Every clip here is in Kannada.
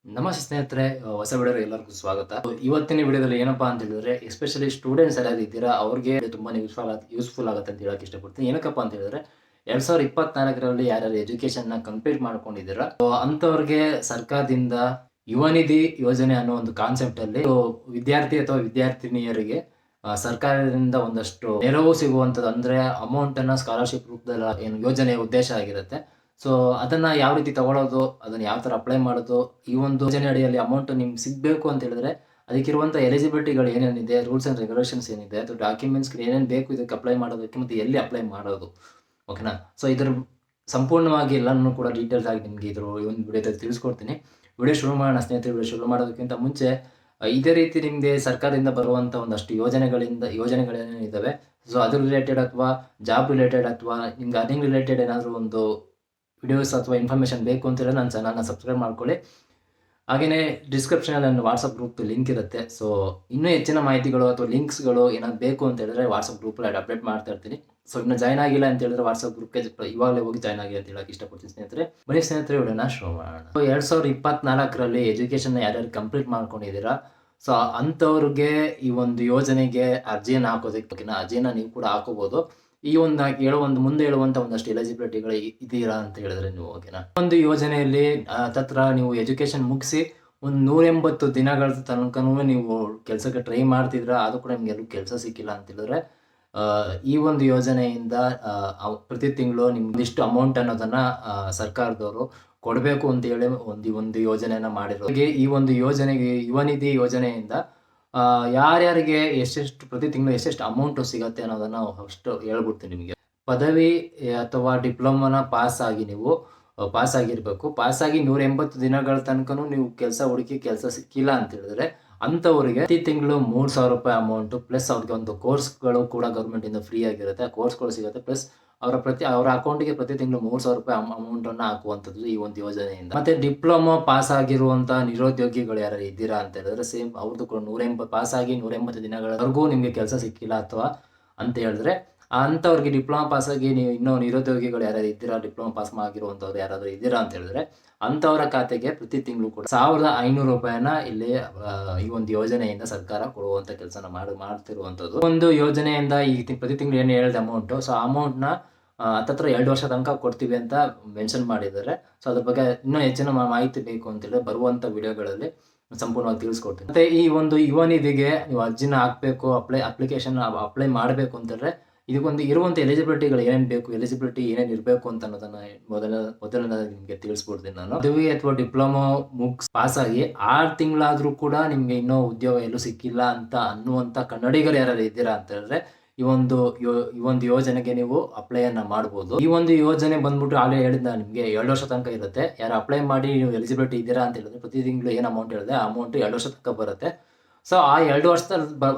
ನಮಸ್ತೆ ಸ್ನೇಹಿತರೆ, ಹೊಸ ವಿಡಿಯೋಗೆ ಎಲ್ಲರಿಗೂ ಸ್ವಾಗತ. ಇವತ್ತಿನ ವಿಡಿಯೋದಲ್ಲಿ ಏನಪ್ಪಾ ಅಂತ ಹೇಳಿದ್ರೆ, ಎಸ್ಪೆಷಲಿ ಸ್ಟೂಡೆಂಟ್ಸ್ ಯಾರು ಇದ್ದೀರಾ ಅವ್ರಿಗೆ ತುಂಬಾ ಯೂಸ್ಫುಲ್ ಆಗುತ್ತೆ ಅಂತ ಹೇಳಕ್ ಇಷ್ಟಪಡ್ತೀನಿ. ಏನಕ್ಕಪ್ಪ ಅಂತ ಹೇಳಿದ್ರೆ 2024ರಲ್ಲಿ ಯಾರ್ಯಾರು ಎಜುಕೇಶನ್ ನ ಕಂಪ್ಲೀಟ್ ಮಾಡ್ಕೊಂಡಿದ್ದೀರಾ ಅಂತವ್ರಿಗೆ ಸರ್ಕಾರದಿಂದ ಯುವ ನಿಧಿ ಯೋಜನೆ ಅನ್ನೋ ಒಂದು ಕಾನ್ಸೆಪ್ಟ್ ಅಲ್ಲಿ ವಿದ್ಯಾರ್ಥಿ ಅಥವಾ ವಿದ್ಯಾರ್ಥಿನಿಯರಿಗೆ ಸರ್ಕಾರದಿಂದ ಒಂದಷ್ಟು ನೆರವು ಸಿಗುವಂತದ್ದು, ಅಂದ್ರೆ ಅಮೌಂಟ್ ಅನ್ನ ಸ್ಕಾಲರ್ಶಿಪ್ ರೂಪದಲ್ಲಿ ಏನು ಯೋಜನೆಯ ಉದ್ದೇಶ ಆಗಿರುತ್ತೆ. ಸೊ ಅದನ್ನ ಯಾವ ರೀತಿ ತಗೊಳ್ಳೋದು, ಅದನ್ನ ಯಾವ ತರ ಅಪ್ಲೈ ಮಾಡೋದು, ಈ ಒಂದು ಯೋಜನೆ ಅಡಿಯಲ್ಲಿ ಅಮೌಂಟ್ ನಿಮ್ಗೆ ಸಿಗ್ಬೇಕು ಅಂತ ಹೇಳಿದ್ರೆ ಅದಕ್ಕಿರುವಂತ ಎಲಿಜಿಬಿಲಿಟಿಗಳು ಏನೇನಿದೆ, ರೂಲ್ಸ್ ಅಂಡ್ ರೆಗ್ಯುಲೇಷನ್ಸ್ ಏನಿದೆ, ಅಥವಾ ಡಾಕ್ಯುಮೆಂಟ್ಸ್ ಏನೇನು ಬೇಕು ಇದಕ್ಕೆ ಅಪ್ಲೈ ಮಾಡೋದಕ್ಕೆ, ಮತ್ತೆ ಎಲ್ಲಿ ಅಪ್ಲೈ ಮಾಡೋದು, ಓಕೆನಾ. ಸೊ ಇದ್ರ ಸಂಪೂರ್ಣವಾಗಿ ಎಲ್ಲಾನು ಕೂಡ ಡೀಟೇಲ್ಸ್ ಆಗಿ ನಿಮ್ಗೆ ಇದ್ರ ಈ ಒಂದು ವಿಡಿಯೋದಲ್ಲಿ ತಿಳಿಸ್ಕೊಡ್ತೀನಿ. ವಿಡಿಯೋ ಶುರು ಮಾಡೋಣ ಸ್ನೇಹಿತರೆ. ವಿಡಿಯೋ ಶುರು ಮಾಡೋದಕ್ಕಿಂತ ಮುಂಚೆ ಇದೇ ರೀತಿ ನಿಮ್ಗೆ ಸರ್ಕಾರದಿಂದ ಬರುವಂತ ಒಂದಷ್ಟು ಯೋಜನೆಗಳೇನಿದ್ದಾವೆ, ಸೊ ಅದ್ರ ರಿಲೇಟೆಡ್ ಅಥವಾ ಜಾಬ್ ರಿಲೇಟೆಡ್ ಅಥವಾ ನಿಮ್ಗೆ ಅರ್ನಿಂಗ್ ರಿಲೇಟೆಡ್ ಏನಾದರೂ ಒಂದು ವಿಡಿಯೋಸ್ ಅಥವಾ ಇನ್ಫಾರ್ಮೇಷನ್ ಬೇಕು ಅಂತ ಹೇಳಿದ್ರೆ ನನ್ನ ಚಾನಲ್ನ ಸಬ್ಸ್ಕ್ರೈಬ್ ಮಾಡ್ಕೊಳ್ಳಿ. ಹಾಗೆಯೇ ಡಿಸ್ಕ್ರಿಪ್ಷನಲ್ಲಿ ನನ್ನ ವಾಟ್ಸಪ್ ಗ್ರೂಪ್ ಲಿಂಕ್ ಇರುತ್ತೆ. ಸೊ ಇನ್ನೂ ಹೆಚ್ಚಿನ ಮಾಹಿತಿಗಳು ಅಥವಾ ಲಿಂಕ್ಸ್ಗಳು ಏನಾದ್ರು ಬೇಕು ಅಂತ ಹೇಳಿದ್ರೆ ವಾಟ್ಸಪ್ ಗ್ರೂಪಲ್ಲಿ ಅಪ್ಡೇಟ್ ಮಾಡ್ತಾ ಇರ್ತೀನಿ. ಸೊ ಇನ್ನೂ ಜಾಯ್ನ್ ಆಗಿಲ್ಲ ಅಂತ ಹೇಳಿದ್ರೆ ವಾಟ್ಸಪ್ ಗ್ರೂಪ್ಗೆ ಇವಾಗಲೇ ಹೋಗಿ ಜಾಯ್ನ್ ಆಗಿ ಅಂತ ಹೇಳಕ್ಕೆ ಇಷ್ಟಪಡ್ತೀನಿ ಸ್ನೇಹಿತರೆ. ಬನ್ನಿ ಸ್ನೇಹಿತರೆ, ವಿಡಿಯೋನ ಶುರು ಮಾಡೋಣ. 2024ರಲ್ಲಿ ಎಜುಕೇಷನ್ನ ಯಾರ್ಯಾರು ಕಂಪ್ಲೀಟ್ ಮಾಡ್ಕೊಂಡಿದ್ದೀರಾ, ಸೊ ಅಂಥವ್ರಿಗೆ ಈ ಒಂದು ಯೋಜನೆಗೆ ಅರ್ಜಿಯನ್ನು ಹಾಕೋದಕ್ಕೆ ಅರ್ಜಿನ ನೀವು ಕೂಡ ಹಾಕೋಬಹುದು. ಈ ಒಂದು ಮುಂದೆ ಹೇಳುವಂತ ಒಂದಷ್ಟು ಎಲಿಜಿಬಿಲಿಟಿಗಳು ಇದೀರಾ ಅಂತ ಹೇಳಿದ್ರೆ ನೀವು, ಓಕೆನಾ. ಒಂದು ಯೋಜನೆಯಲ್ಲಿ ತತ್ರ ನೀವು ಎಜುಕೇಶನ್ ಮುಗಿಸಿ ಒಂದು 180 ದಿನಗಳ ತನಕನೂ ನೀವು ಕೆಲಸಕ್ಕೆ ಟ್ರೈ ಮಾಡ್ತಿದ್ರ, ಅದು ಕೂಡ ನಿಮ್ಗೆ ಎಲ್ಲೂ ಕೆಲಸ ಸಿಕ್ಕಿಲ್ಲ ಅಂತ ಹೇಳಿದ್ರೆ ಈ ಒಂದು ಯೋಜನೆಯಿಂದ ಪ್ರತಿ ತಿಂಗಳು ನಿಮ್ದಿಷ್ಟು ಅಮೌಂಟ್ ಅನ್ನೋದನ್ನ ಸರ್ಕಾರದವರು ಕೊಡಬೇಕು ಅಂತ ಹೇಳಿ ಒಂದು ಯೋಜನೆಯನ್ನ ಮಾಡಿರೋದು. ಈ ಒಂದು ಯೋಜನೆಗೆ ಯುವ ನಿಧಿ ಯೋಜನೆಯಿಂದ ಯಾರ್ಯಾರಿಗೆ ಎಷ್ಟೆಷ್ಟು ಪ್ರತಿ ತಿಂಗಳು ಎಷ್ಟೆಷ್ಟು ಅಮೌಂಟ್ ಸಿಗತ್ತೆ ಅನ್ನೋದನ್ನ ಫಸ್ಟ್ ಹೇಳ್ಬಿಡ್ತೀನಿ ನಿಮಗೆ. ಪದವಿ ಅಥವಾ ಡಿಪ್ಲೊಮಾನ ಪಾಸ್ ಆಗಿರ್ಬೇಕು. ಪಾಸ್ ಆಗಿ 180 ದಿನಗಳ ತನಕನೂ ನೀವು ಕೆಲಸ ಸಿಕ್ಕಿಲ್ಲ ಅಂತ ಹೇಳಿದ್ರೆ ಅಂತವರಿಗೆ ಪ್ರತಿ ತಿಂಗಳು 3,000 ರೂಪಾಯಿ ಅಮೌಂಟ್ ಪ್ಲಸ್ ಅವ್ರಿಗೆ ಒಂದು ಕೋರ್ಸ್ಗಳು ಕೂಡ ಗೌರ್ಮೆಂಟ್ ಇಂದ ಫ್ರೀ ಆಗಿರುತ್ತೆ. ಆ ಕೋರ್ಸ್ಗಳು ಸಿಗುತ್ತೆ. ಪ್ಲಸ್ ಅವರ ಅಕೌಂಟ್ಗೆ ಪ್ರತಿ ತಿಂಗಳು 3,000 ರೂಪಾಯಿ ಅಮೌಂಟ್ ಅನ್ನ ಹಾಕುವಂಥದ್ದು ಈ ಒಂದು ಯೋಜನೆಯಿಂದ. ಮತ್ತೆ ಡಿಪ್ಲೊಮಾ ಪಾಸ್ ಆಗಿರುವಂತ ನಿರುದ್ಯೋಗಿಗಳು ಯಾರು ಇದ್ದೀರಾ ಅಂತ ಹೇಳಿದ್ರೆ ಸೇಮ್ ಅವ್ರದ್ದು ಕೂಡ 180 ಪಾಸ್ ಆಗಿ 180 ದಿನಗಳವರೆಗೂ ನಿಮ್ಗೆ ಕೆಲಸ ಸಿಕ್ಕಿಲ್ಲ ಅಥವಾ ಅಂತ ಹೇಳಿದ್ರೆ ಅಂಥವ್ರಿಗೆ ಡಿಪ್ಲೊಮಾ ಪಾಸ್ ಆಗಿ ನೀವು ಇನ್ನೂ ನಿರುದ್ಯೋಗಿಗಳು ಯಾರ್ಯಾರು ಇದ್ದೀರಾ, ಡಿಪ್ಲೊಮಾ ಪಾಸ್ ಆಗಿರುವಂಥವ್ರು ಯಾರಾದರೂ ಇದ್ದೀರಾ ಅಂತ ಹೇಳಿದ್ರೆ ಅಂಥವರ ಖಾತೆಗೆ ಪ್ರತಿ ತಿಂಗಳು ಕೂಡ 1,500 ರೂಪಾಯಿನ ಇಲ್ಲಿ ಈ ಒಂದು ಯೋಜನೆಯಿಂದ ಸರ್ಕಾರ ಕೊಡುವಂತ ಕೆಲಸನ ಮಾಡ್ತಿರುವಂಥದ್ದು. ಒಂದು ಯೋಜನೆಯಿಂದ ಈ ಪ್ರತಿ ತಿಂಗಳು ಏನು ಹೇಳಿದ ಅಮೌಂಟ್, ಸೊ ಅಮೌಂಟ್ನ ಹತ್ತತ್ರ 2 ವರ್ಷ ತನಕ ಕೊಡ್ತೀವಿ ಅಂತ ಮೆನ್ಷನ್ ಮಾಡಿದ್ದಾರೆ. ಸೊ ಅದ್ರ ಬಗ್ಗೆ ಇನ್ನೂ ಹೆಚ್ಚಿನ ಮಾಹಿತಿ ಬೇಕು ಅಂತ ಹೇಳಿದ್ರೆ ಬರುವಂತ ವಿಡಿಯೋಗಳಲ್ಲಿ ಸಂಪೂರ್ಣವಾಗಿ ತಿಳಿಸ್ಕೊಡ್ತೀನಿ. ಮತ್ತೆ ಈ ಒಂದು ಯುವ ನಿಧಿಗೆ ನೀವು ಅರ್ಜಿನ ಹಾಕ್ಬೇಕು, ಅಪ್ಲಿಕೇಶನ್ ಅಪ್ಲೈ ಮಾಡಬೇಕು ಅಂತಂದ್ರೆ ಇದಕ್ಕೊಂದು ಇರುವಂತ ಎಲಿಜಿಬಿಲಿಟಿಗಳು ಏನೇನು ಬೇಕು, ಎಲಿಜಿಬಿಲಿಟಿ ಏನೇನು ಇರಬೇಕು ಅಂತ ಅನ್ನೋದನ್ನ ಮೊದಲನೇದಾಗಿ ನಿಮ್ಗೆ ತಿಳಿಸ್ಕೊಡ್ತೀನಿ ನಾನು. ಪದವಿ ಅಥವಾ ಡಿಪ್ಲೊಮಾ ಪಾಸ್ ಆಗಿ 6 ತಿಂಗಳಾದ್ರೂ ಕೂಡ ನಿಮ್ಗೆ ಇನ್ನೂ ಉದ್ಯೋಗ ಎಲ್ಲೂ ಸಿಕ್ಕಿಲ್ಲ ಅಂತ ಅನ್ನುವಂತ ಕನ್ನಡಿಗರು ಯಾರು ಇದ್ದೀರಾ ಅಂತ ಹೇಳಿದ್ರೆ ಈ ಒಂದು ಯೋಜನೆಗೆ ನೀವು ಅಪ್ಲೈಯನ್ನ ಮಾಡ್ಬೋದು. ಈ ಒಂದು ಯೋಜನೆ ಬಂದ್ಬಿಟ್ಟು ಆಗಲೇ ಹೇಳಿದ ನಿಮ್ಗೆ 2 ವರ್ಷ ತನಕ ಇರುತ್ತೆ. ಯಾರು ಅಪ್ಲೈ ಮಾಡಿ ನೀವು ಎಲಿಜಿಬಿಲಿಟಿ ಇದ್ದೀರಾ ಅಂತ ಹೇಳಿದ್ರೆ ಪ್ರತಿ ತಿಂಗಳು ಏನು ಅಮೌಂಟ್ ಹೇಳಿದೆ ಆ ಅಮೌಂಟ್ 2 ವರ್ಷ ತನಕ ಬರುತ್ತೆ. ಸೊ ಆ 2 ವರ್ಷದಲ್ಲಿ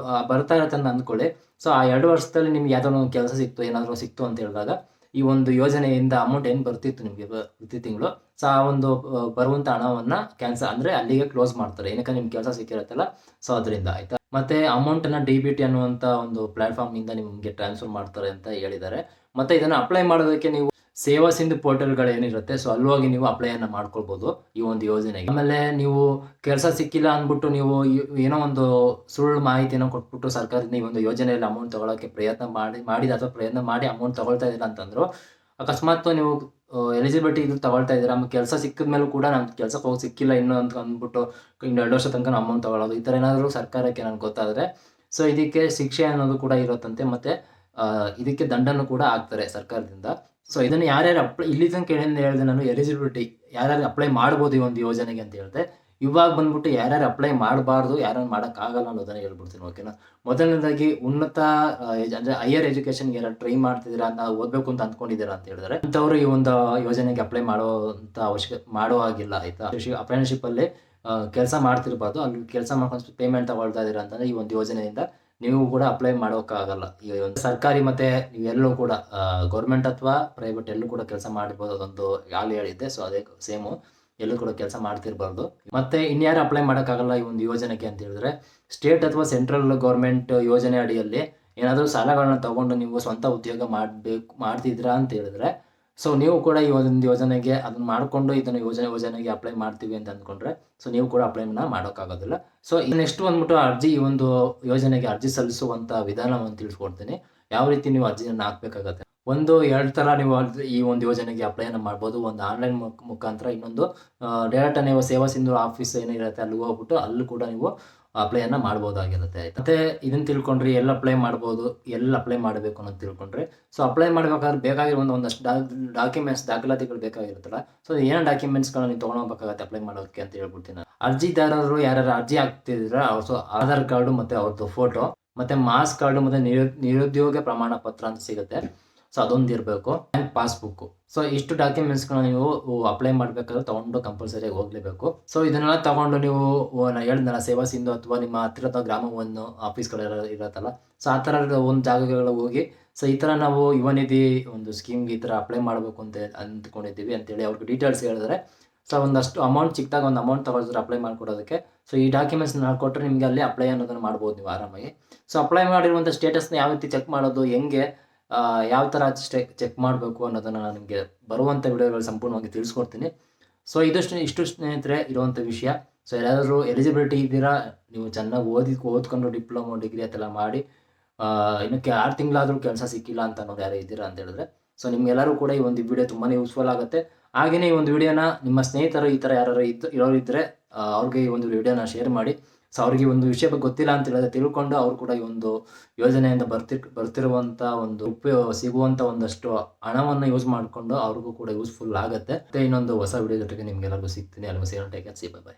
ಬರ್ತಾ ಇರುತ್ತೆ ಅಂತ ಅಂದ್ಕೊಳ್ಳಿ. ಸೊ ಆ 2 ವರ್ಷದಲ್ಲಿ ನಿಮ್ಗೆ ಯಾವ್ದಾದ್ರು ಕೆಲಸ ಏನಾದರೂ ಸಿಕ್ತು ಅಂತ ಹೇಳಿದಾಗ ಈ ಒಂದು ಯೋಜನೆಯಿಂದ ಅಮೌಂಟ್ ಏನು ಬರ್ತಿತ್ತು ನಿಮ್ಗೆ ಪ್ರತಿ ತಿಂಗಳು, ಸೊ ಆ ಒಂದು ಬರುವಂತ ಹಣವನ್ನ ಕ್ಯಾನ್ಸಲ್ ಅಂದ್ರೆ ಅಲ್ಲಿಗೆ ಕ್ಲೋಸ್ ಮಾಡ್ತಾರೆ. ಏನಕ್ಕೆ ನಿಮ್ಗೆ ಕೆಲಸ ಸಿಕ್ಕಿರುತ್ತಲ್ಲ, ಸೊ ಅದರಿಂದ ಆಯ್ತಾ. ಮತ್ತೆ ಅಮೌಂಟ್ ಅನ್ನ DBT ಅನ್ನುವಂತ ಒಂದು ಪ್ಲಾಟ್ಫಾರ್ಮ್ ನಿಂದ ನಿಮ್ಗೆ ಟ್ರಾನ್ಸ್ಫರ್ ಮಾಡ್ತಾರೆ ಅಂತ ಹೇಳಿದ್ದಾರೆ. ಮತ್ತೆ ಇದನ್ನ ಅಪ್ಲೈ ಮಾಡೋದಕ್ಕೆ ನೀವು ಸೇವಾ ಸಿಂಧು ಪೋರ್ಟಲ್ಗಳು ಏನಿರುತ್ತೆ, ಸೊ ಅಲ್ಲಿ ಹೋಗಿ ನೀವು ಅಪ್ಲೈಯನ್ನ ಮಾಡ್ಕೊಳ್ಬಹುದು ಈ ಒಂದು ಯೋಜನೆಗೆ. ಆಮೇಲೆ ನೀವು ಕೆಲಸ ಸಿಕ್ಕಿಲ್ಲ ಅಂದ್ಬಿಟ್ಟು ನೀವು ಏನೋ ಒಂದು ಸುಳ್ಳು ಮಾಹಿತಿನ ಕೊಟ್ಬಿಟ್ಟು ಸರ್ಕಾರದಿಂದ ಈ ಒಂದು ಯೋಜನೆಯಲ್ಲಿ ಅಮೌಂಟ್ ತಗೊಳ್ಳೋಕೆ ಪ್ರಯತ್ನ ಮಾಡಿ ಅಮೌಂಟ್ ತಗೊಳ್ತಾ ಇದ್ದೀರಾ ಅಂತಂದ್ರು, ಅಕಸ್ಮಾತ್ ನೀವು ಎಲಿಜಿಬಿಲಿಟಿ ಇದು ತಗೊಳ್ತಾ ಇದ್ದೀರಾ, ಆಮೇಲೆ ಕೆಲಸ ಸಿಕ್ಕಿದ ಮೇಲೂ ಕೂಡ ನಮ್ಗೆ ಕೆಲಸಕ್ಕೆ ಹೋಗಿ ಸಿಕ್ಕಿಲ್ಲ ಇನ್ನು ಅಂತ ಅಂದ್ಬಿಟ್ಟು ಇನ್ನು 2 ವರ್ಷ ತನಕ ಅಮೌಂಟ್ ತಗೊಳ್ಳೋದು, ಈ ಥರ ಏನಾದರೂ ಸರ್ಕಾರಕ್ಕೆ ನನಗೆ ಗೊತ್ತಾದರೆ ಸೊ ಇದಕ್ಕೆ ಶಿಕ್ಷೆ ಅನ್ನೋದು ಕೂಡ ಇರುತ್ತಂತೆ. ಮತ್ತೆ ಇದಕ್ಕೆ ದಂಡನ್ನು ಕೂಡ ಹಾಕ್ತಾರೆ ಸರ್ಕಾರದಿಂದ. ಸೊ ಇದನ್ನು ಯಾರ್ಯಾರು ಇಲ್ಲಿ ತನಕ ಹೇಳಿದೆ ನಾನು ಎಲಿಜಿಬಿಲಿಟಿ ಯಾರ್ಯಾರು ಅಪ್ಲೈ ಮಾಡ್ಬೋದು ಈ ಒಂದು ಯೋಜನೆಗೆ ಅಂತ ಹೇಳಿದೆ. ಇವಾಗ ಬಂದ್ಬಿಟ್ಟು ಯಾರ್ಯಾರು ಅಪ್ಲೈ ಮಾಡಬಾರ್ದು, ಯಾರ್ಯಾರು ಮಾಡೋಕ್ಕಾಗಲ್ಲ ಅನ್ನೋದನ್ನ ಹೇಳ್ಬಿಡ್ತೀನಿ, ಓಕೆನಾ. ಮೊದಲನೇದಾಗಿ ಉನ್ನತ ಅಂದ್ರೆ ಹೈಯರ್ ಎಜುಕೇಶನ್ ಯಾರು ಟ್ರೈ ಮಾಡ್ತಿದ್ದೀರಾ ಅಂತ ಓದಬೇಕು ಅಂತ ಅಂದ್ಕೊಂಡಿದ್ದೀರಾ ಅಂತ ಹೇಳಿದ್ರೆ ಅಂಥವ್ರು ಈ ಒಂದು ಯೋಜನೆಗೆ ಅಪ್ಲೈ ಮಾಡೋ ಹಾಗಿಲ್ಲ, ಆಯ್ತಾ. ಅಪ್ರೆಂಟಿಸ್ಶಿಪ್ ಅಲ್ಲಿ ಕೆಲಸ ಮಾಡ್ತಿರ್ಬಾರ್ದು, ಅಲ್ಲಿ ಕೆಲಸ ಮಾಡ್ಕೊಂಡು ಪೇಮೆಂಟ್ ತಗೊಳ್ತಾ ಇದ್ದೀರಾ ಅಂತಂದ್ರೆ ಈ ಒಂದು ಯೋಜನೆಯಿಂದ ನೀವು ಕೂಡ ಅಪ್ಲೈ ಮಾಡೋಕ್ಕಾಗಲ್ಲ. ಈ ಒಂದು ಸರ್ಕಾರಿ ಮತ್ತೆ ನೀವೆಲ್ಲೂ ಕೂಡ ಗೌರ್ಮೆಂಟ್ ಅಥವಾ ಪ್ರೈವೇಟ್ ಎಲ್ಲೂ ಕೂಡ ಕೆಲಸ ಮಾಡ್ಬೋದು, ಅದೊಂದು ಯಾರು ಹೇಳಿದ್ದೆ. ಸೊ ಅದೇ ಸೇಮು, ಎಲ್ಲೂ ಕೂಡ ಕೆಲಸ ಮಾಡ್ತಿರ್ಬಾರ್ದು. ಮತ್ತೆ ಇನ್ಯಾರು ಅಪ್ಲೈ ಮಾಡೋಕ್ಕಾಗಲ್ಲ ಈ ಒಂದು ಯೋಜನೆಗೆ ಅಂತ ಹೇಳಿದ್ರೆ ಸ್ಟೇಟ್ ಅಥವಾ ಸೆಂಟ್ರಲ್ ಗೌರ್ಮೆಂಟ್ ಯೋಜನೆ ಅಡಿಯಲ್ಲಿ ಏನಾದರೂ ಸಾಲಗಳನ್ನ ತಗೊಂಡು ನೀವು ಸ್ವಂತ ಉದ್ಯೋಗ ಮಾಡ್ತಿದ್ರಾ ಅಂತ ಹೇಳಿದ್ರೆ ಸೊ ನೀವು ಕೂಡ ಈ ಒಂದು ಯೋಜನೆಗೆ ಅದನ್ನ ಮಾಡಿಕೊಂಡು ಇದನ್ನು ಯೋಜನೆಗೆ ಅಪ್ಲೈ ಮಾಡ್ತೀವಿ ಅಂತ ಅಂದ್ಕೊಂಡ್ರೆ ಸೊ ನೀವು ಕೂಡ ಅಪ್ಲೈನ ಮಾಡೋಕ್ಕಾಗೋದಿಲ್ಲ. ಸೊ ನೆಕ್ಸ್ಟ್ ಬಂದ್ಬಿಟ್ಟು ಈ ಒಂದು ಯೋಜನೆಗೆ ಅರ್ಜಿ ಸಲ್ಲಿಸುವಂಥ ವಿಧಾನವನ್ನು ತಿಳಿಸ್ಕೊಡ್ತೀನಿ. ಯಾವ ರೀತಿ ನೀವು ಅರ್ಜಿಯನ್ನು ಹಾಕಬೇಕಾಗತ್ತೆ. 2 ಥರ ನೀವು ಈ ಒಂದು ಯೋಜನೆಗೆ ಅಪ್ಲೈನ ಮಾಡ್ಬೋದು. ಒಂದು ಆನ್ಲೈನ್ ಮುಖಾಂತರ, ಇನ್ನೊಂದು ಡೈರೆಕ್ಟ್ ನೀವು ಸೇವಾ ಸಿಂಧು ಆಫೀಸ್ ಏನಿರುತ್ತೆ ಅಲ್ಲಿ ಹೋಗ್ಬಿಟ್ಟು ಅಲ್ಲೂ ಕೂಡ ನೀವು ಅಪ್ಲೈನ ಮಾಡ್ಬೋದಾಗಿರುತ್ತೆ. ಮತ್ತೆ ಇದನ್ನ ತಿಳ್ಕೊಂಡ್ರೆ ಎಲ್ಲಿ ಅಪ್ಲೈ ಮಾಡ್ಬೋದು, ಎಲ್ಲಿ ಅಪ್ಲೈ ಮಾಡಬೇಕು ಅನ್ನೋದು ತಿಳ್ಕೊಂಡ್ರೆ, ಸೊ ಅಪ್ಲೈ ಮಾಡ್ಬೇಕಾದ್ರೆ ಬೇಕಾಗಿರೋ ಒಂದಷ್ಟು ಡಾಕ್ಯುಮೆಂಟ್ಸ್, ದಾಖಲಾತಿಗಳು ಬೇಕಾಗಿರುತ್ತಲ್ಲ, ಸೊ ಏನು ಡಾಕ್ಯುಮೆಂಟ್ಸ್ಗಳನ್ನ ನೀವು ತೊಗೊಂಡೋಗ್ಬೇಕಾಗತ್ತೆ ಅಪ್ಲೈ ಮಾಡೋಕ್ಕೆ ಅಂತ ಹೇಳ್ಬಿಡ್ತೀನಿ. ಅರ್ಜಿದಾರರು ಯಾರ್ಯಾರು ಅರ್ಜಿ ಹಾಕ್ತಿದ್ರೆ ಸೊ ಆಧಾರ್ ಕಾರ್ಡು ಮತ್ತು ಅವ್ರದ್ದು ಫೋಟೋ, ಮತ್ತು ಮಾಸ್ ಕಾರ್ಡು, ಮತ್ತು ನಿರುದ್ಯೋಗ ಪ್ರಮಾಣ ಪತ್ರ ಅಂತ ಸಿಗುತ್ತೆ. ಸೊ ಅದೊಂದು ಇರಬೇಕು. Bank passbook. ಸೊ ಇಷ್ಟು ಡಾಕ್ಯುಮೆಂಟ್ಸ್ಗಳನ್ನ ನೀವು ಅಪ್ಲೈ ಮಾಡಬೇಕಾದ್ರೆ ತೊಗೊಂಡು ಕಂಪಲ್ಸರಿಯಾಗಿ ಹೋಗಲೇಬೇಕು. ಸೊ ಇದನ್ನೆಲ್ಲ ತೊಗೊಂಡು ನೀವು ಹೇಳಿದ್ನಲ್ಲ ಸೇವಾ ಸಿಂಧು ಅಥವಾ ನಿಮ್ಮ ಹತ್ತಿರದ ಗ್ರಾಮವನ್ನು ಆಫೀಸ್ಗಳೆಲ್ಲ ಇರತ್ತಲ್ಲ, ಸೊ ಆ ಥರ ಒಂದು ಜಾಗಗಳಿಗೆ ಹೋಗಿ ಸೊ ಈ ಥರ ನಾವು ಯುವ ನಿಧಿ ಒಂದು ಸ್ಕೀಮ್ಗೆ ಈ ಥರ ಅಪ್ಲೈ ಮಾಡಬೇಕು ಅಂತ ಅಂದ್ಕೊಂಡಿದ್ದೀವಿ ಅಂತೇಳಿ ಅವ್ರಿಗೆ ಡೀಟೇಲ್ಸ್ ಹೇಳಿದ್ರೆ, ಸೊ ಒಂದಷ್ಟು ಅಮೌಂಟ್ ಚಿಕ್ಕದಾಗ ಒಂದು ಅಮೌಂಟ್ ತೊಗೊಳ್ತಾರೆ ಅಪ್ಲೈ ಮಾಡಿಕೊಡೋದಕ್ಕೆ. ಸೊ ಈ ಡಾಕ್ಯುಮೆಂಟ್ಸ್ನ ಕೊಟ್ಟರೆ ನಿಮಗೆ ಅಲ್ಲಿ ಅಪ್ಲೈ ಅನ್ನೋದನ್ನು ಮಾಡ್ಬೋದು ನೀವು ಆರಾಮಾಗಿ. ಸೊ ಅಪ್ಲೈ ಮಾಡಿರುವಂಥ ಸ್ಟೇಟಸ್ನ ಯಾವ ರೀತಿ ಚೆಕ್ ಮಾಡೋದು, ಹೆಂಗೆ ಯಾವ ಥರ ಚೆಕ್ ಮಾಡಬೇಕು ಅನ್ನೋದನ್ನು ನಾನು ನಿಮಗೆ ಬರುವಂಥ ವಿಡಿಯೋಗಳು ಸಂಪೂರ್ಣವಾಗಿ ತಿಳಿಸ್ಕೊಡ್ತೀನಿ. ಸೊ ಇಷ್ಟು ಸ್ನೇಹಿತರೆ ಇರುವಂಥ ವಿಷಯ. ಸೊ ಯಾರಾದರೂ ಎಲಿಜಿಬಿಲಿಟಿ ಇದ್ದೀರಾ, ನೀವು ಚೆನ್ನಾಗಿ ಓದ್ಕೊಂಡು ಡಿಪ್ಲೊಮೊ ಡಿಗ್ರಿ ಅಂತೆಲ್ಲ ಮಾಡಿ ಇನ್ನಕ್ಕೆ 6 ತಿಂಗಳಾದರೂ ಕೆಲಸ ಸಿಕ್ಕಿಲ್ಲ ಅಂತ ಅನ್ನೋರು ಯಾರು ಇದ್ದೀರಾ ಅಂತ ಹೇಳಿದ್ರೆ, ಸೊ ನಿಮ್ಗೆಲ್ಲರೂ ಕೂಡ ಈ ಒಂದು ವಿಡಿಯೋ ತುಂಬಾ ಯೂಸ್ಫುಲ್ ಆಗುತ್ತೆ. ಹಾಗೆಯೇ ಈ ಒಂದು ವಿಡಿಯೋನ ನಿಮ್ಮ ಸ್ನೇಹಿತರು ಈ ಥರ ಯಾರು ಇರೋರಿದ್ದರೆ ಅವ್ರಿಗೆ ಈ ಒಂದು ವಿಡಿಯೋನ ಶೇರ್ ಮಾಡಿ. ಸೊ ಅವ್ರಿಗೆ ಒಂದು ವಿಷಯ ಗೊತ್ತಿಲ್ಲ ಅಂತ ಹೇಳಿದ್ರೆ ತಿಳ್ಕೊಂಡು ಅವ್ರು ಕೂಡ ಈ ಒಂದು ಯೋಜನೆಯಿಂದ ಬರ್ತಿರುವಂಥ ಒಂದು ಸಿಗುವಂಥ ಒಂದಷ್ಟು ಹಣವನ್ನು ಯೂಸ್ ಮಾಡಿಕೊಂಡು ಅವ್ರಿಗೂ ಕೂಡ ಯೂಸ್ಫುಲ್ ಆಗುತ್ತೆ. ಮತ್ತೆ ಇನ್ನೊಂದು ಹೊಸ ವಿಡಿಯೋ ಜೊತೆಗೆ ನಿಮ್ಗೆಲ್ಲರಿಗೂ ಸಿಗ್ತೀನಿ. ಅಲ್ಲಿಗೂ ಸೇರೋಣ. Take care. See by.